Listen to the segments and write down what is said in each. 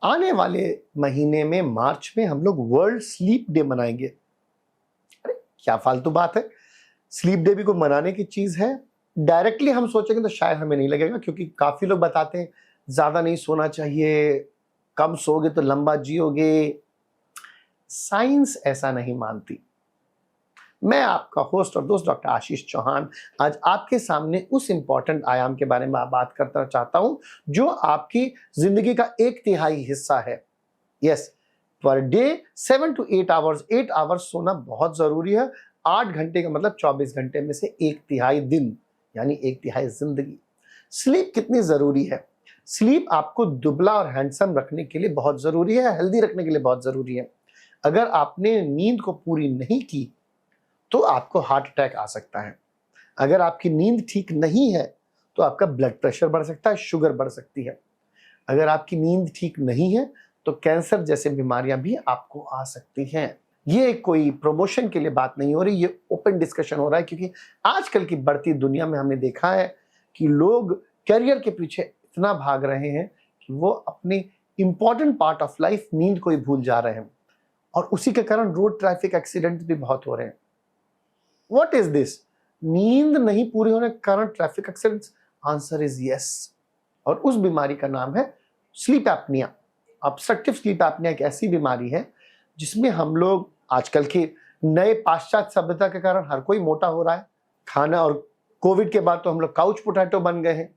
आने वाले महीने में मार्च में हम लोग वर्ल्ड स्लीप डे मनाएंगे। अरे क्या फालतू बात है, स्लीप डे भी कोई मनाने की चीज है? डायरेक्टली हम सोचेंगे तो शायद हमें नहीं लगेगा, क्योंकि काफी लोग बताते हैं ज्यादा नहीं सोना चाहिए, कम सोगे तो लंबा जियोगे। साइंस ऐसा नहीं मानती। मैं आपका होस्ट और दोस्त डॉक्टर आशीष चौहान आज आपके सामने उस इंपॉर्टेंट आयाम के बारे में बात करना चाहता हूं जो आपकी जिंदगी का 1/3 हिस्सा है। Yes, per day 7 to 8 hours, 8 hours सोना बहुत जरूरी है। 8 घंटे का मतलब 24 घंटे में से 1/3 दिन, यानी 1/3 जिंदगी। स्लीप कितनी जरूरी है? स्लीप आपको दुबला और हैंडसम रखने के लिए बहुत जरूरी है, हेल्दी रखने के लिए बहुत जरूरी है। अगर आपने नींद को पूरी नहीं की तो आपको हार्ट अटैक आ सकता है। अगर आपकी नींद ठीक नहीं है तो आपका ब्लड प्रेशर बढ़ सकता है, शुगर बढ़ सकती है। अगर आपकी नींद ठीक नहीं है तो कैंसर जैसे बीमारियां भी आपको आ सकती हैं। ये कोई प्रमोशन के लिए बात नहीं हो रही, ये ओपन डिस्कशन हो रहा है, क्योंकि आजकल की बढ़ती दुनिया में हमने देखा है कि लोग करियर के पीछे इतना भाग रहे हैं कि वो अपनी इंपॉर्टेंट पार्ट ऑफ लाइफ नींद को ही भूल जा रहे हैं, और उसी के कारण रोड ट्रैफिक एक्सीडेंट भी बहुत हो रहे हैं। What is this? नींद नहीं पूरी होने के कारण traffic accidents? Answer is yes. और उस बीमारी का नाम है sleep apnoea. Obstructive sleep apnoea एक ऐसी बीमारी है जिसमें हम लोग आजकल के नए पाश्चात्य सभ्यता के कारण हर कोई मोटा हो रहा है। खाना, और कोविड के बाद तो हम लोग काउच पोटैटो बन गए हैं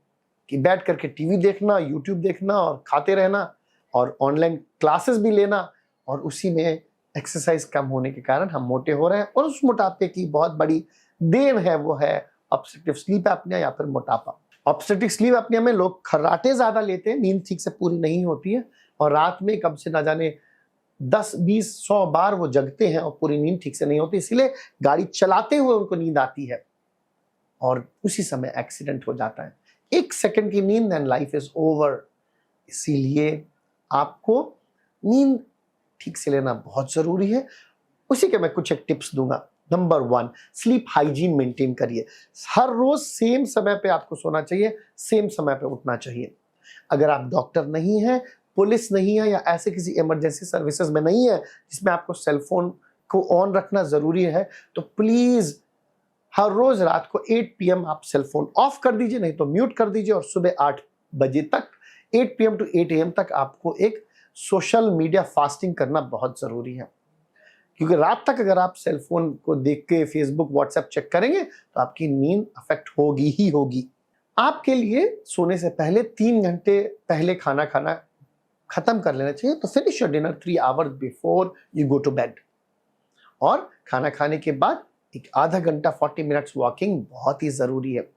कि बैठ करके टीवी देखना, यूट्यूब देखना और खाते रहना, और ऑनलाइन क्लासेस भी लेना, और उसी में एक्सरसाइज कम होने के कारण हम मोटे हो रहे हैं। और उस मोटापे की बहुत बड़ी देन है वो है ऑब्स्ट्रक्टिव स्लीप एप्निया या फिर मोटापा। ऑब्स्ट्रक्टिव स्लीप एप्निया में लोग खर्राटे ज्यादा लेते हैं, नींद ठीक से पूरी नहीं होती है, और रात में कब से ना जाने 10, 20, 100 बार वो जगते हैं और पूरी नींद ठीक से नहीं होती, इसीलिए गाड़ी चलाते हुए उनको नींद आती है और उसी समय एक्सीडेंट हो जाता है। 1 सेकंड की नींद एंड लाइफ इज ओवर। इसीलिए आपको नींद ठीक से लेना बहुत जरूरी है। उसी के मैं कुछ एक टिप्स दूंगा। नंबर 1, स्लीप हाइजीन मेंटेन करिए। हर रोज सेम समय पे आपको सोना चाहिए, सेम समय पे उठना चाहिए। अगर आप डॉक्टर नहीं है, पुलिस नहीं है, या ऐसे किसी इमरजेंसी सर्विसेज में नहीं है जिसमें आपको सेल फोन को ऑन रखना जरूरी है, तो प्लीज हर रोज रात को 8 PM आप सेल फोन ऑफ कर दीजिए, नहीं तो म्यूट कर दीजिए, और सुबह 8 बजे तक, 8 PM to 8 AM तक आपको एक सोशल मीडिया फास्टिंग करना बहुत जरूरी है। क्योंकि रात तक अगर आप सेल फोन को देख के फेसबुक, व्हाट्सएप चेक करेंगे तो आपकी नींद अफेक्ट होगी ही होगी। आपके लिए सोने से पहले 3 घंटे पहले खाना खाना खत्म कर लेना चाहिए। तो finish your dinner 3 hours before you go to bed. और खाना खाने के बाद एक आधा घंटा 40 मिनट्स वॉकिंग बहुत ही जरूरी है।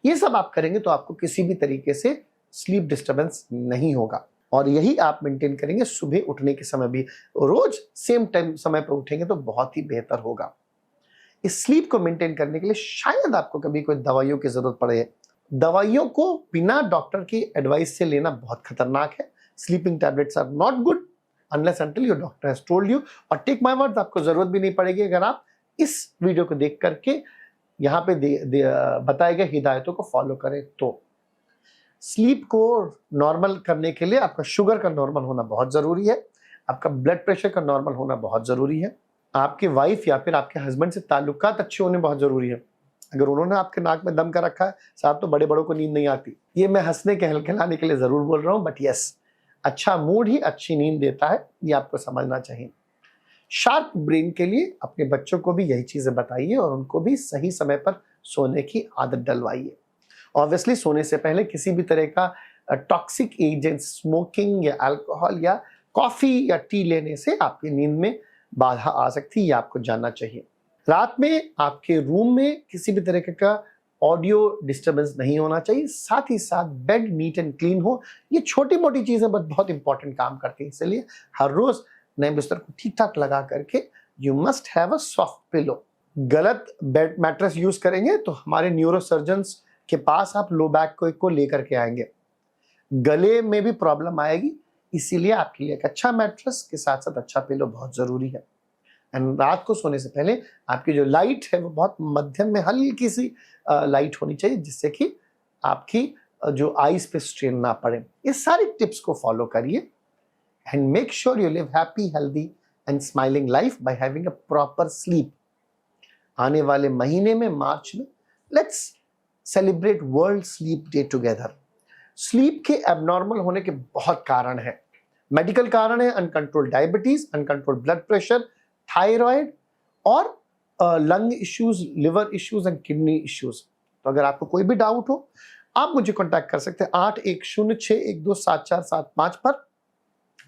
ये सब आप करेंगे तो आपको किसी भी तरीके से स्लीप डिस्टर्बेंस नहीं होगा, और यही आप मेंटेन करेंगे सुबह उठने के समय भी। रोज सेम टाइम समय पर उठेंगे तो बहुत ही बेहतर होगा। इस स्लीप को मेंटेन करने के लिए शायद आपको कभी कोई दवाइयों की जरूरत पड़े। दवाइयों को बिना डॉक्टर की एडवाइस से लेना बहुत खतरनाक है। Sleeping tablets are not good unless until your doctor has told you. और टेक माय वर्ड, आपको जरूरत भी नहीं पड़ेगी अगर आप इस वीडियो को देख करके यहाँ पे बताए गए हिदायतों को फॉलो करें तो। स्लीप को नॉर्मल करने के लिए आपका शुगर का नॉर्मल होना बहुत जरूरी है, आपका ब्लड प्रेशर का नॉर्मल होना बहुत जरूरी है, आपके वाइफ या फिर आपके हस्बैंड से ताल्लुकात अच्छे होने बहुत जरूरी है। अगर उन्होंने आपके नाक में दम कर रखा है, साहब तो बड़े बड़ों को नींद नहीं आती। ये मैं हंसने के हल्के के लिए जरूर बोल रहा हूँ, बट यस, अच्छा मूड ही अच्छी नींद देता है, ये आपको समझना चाहिए। शार्प ब्रेन के लिए अपने बच्चों को भी यही चीजें बताइए और उनको भी सही समय पर सोने की आदत डलवाइए। ऑब्वियसली सोने से पहले किसी भी तरह का टॉक्सिक एजेंट, स्मोकिंग या अल्कोहल या कॉफी या टी लेने से आपकी नींद में बाधा आ सकती है, ये आपको जानना चाहिए। रात में आपके रूम में किसी भी तरह का ऑडियो डिस्टर्बेंस नहीं होना चाहिए। साथ ही साथ बेड नीट एंड क्लीन हो। ये छोटी मोटी चीजें बट बहुत इंपॉर्टेंट काम करती है, इसलिए हर रोज नए बिस्तर को ठीक ठाक लगा करके you must have a soft pillow. गलत बेड मैट्रेस यूज करेंगे तो हमारे न्यूरोसर्जन्स के पास आप लो बैक को लेकर के आएंगे, गले में भी प्रॉब्लम आएगी। इसीलिए आपके लिए एक अच्छा मैट्रेस के साथ साथ अच्छा पिलो बहुत जरूरी है। एंड रात को सोने से पहले आपकी जो लाइट है वो बहुत मध्यम में हल्की सी लाइट होनी चाहिए, जिससे कि आपकी जो आईज पे स्ट्रेन ना पड़े। इस सारी टिप्स को फॉलो करिए, and make sure you live happy, healthy and smiling life by having a proper sleep. आने वाले महीने में मार्च में let's celebrate World Sleep Day together. Sleep के एबनॉर्मल होने के बहुत कारण हैं। मेडिकल कारण है uncontrolled diabetes, uncontrolled blood pressure, thyroid और lung issues, liver issues and kidney issues. तो अगर आपको कोई भी डाउट हो आप मुझे कांटेक्ट कर सकते हैं 8106127475 पर,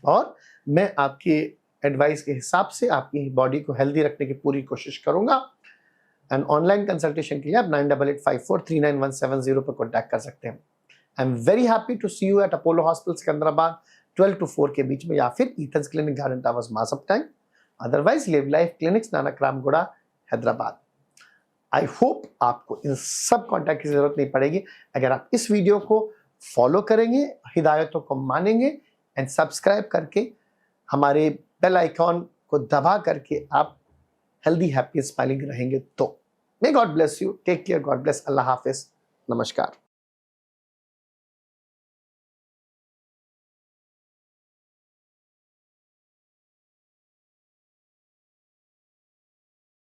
और मैं आपके एडवाइस के हिसाब से आपकी बॉडी को हेल्दी रखने की पूरी कोशिश करूंगा। एंड ऑनलाइन कंसल्टेशन के लिए आप 9885439170 पर कांटेक्ट कर सकते हैं। I am very happy to see you at Apollo hospital Secunderabad 12 to 4 के बीच में, या फिर Ethan's clinic garden towers Masab टाइम, otherwise live life clinics Nanakramguda Hyderabad. I hope आपको इन सब कॉन्टैक्ट की जरूरत नहीं पड़ेगी अगर आप इस वीडियो को फॉलो करेंगे, हिदायतों को मानेंगे एंड सब्सक्राइब करके हमारे बेल आइकॉन को दबा करके आप हेल्दी, हैप्पी, स्माइलिंग रहेंगे। तो may God bless you, take care, God bless, अल्लाह हाफिज, नमस्कार।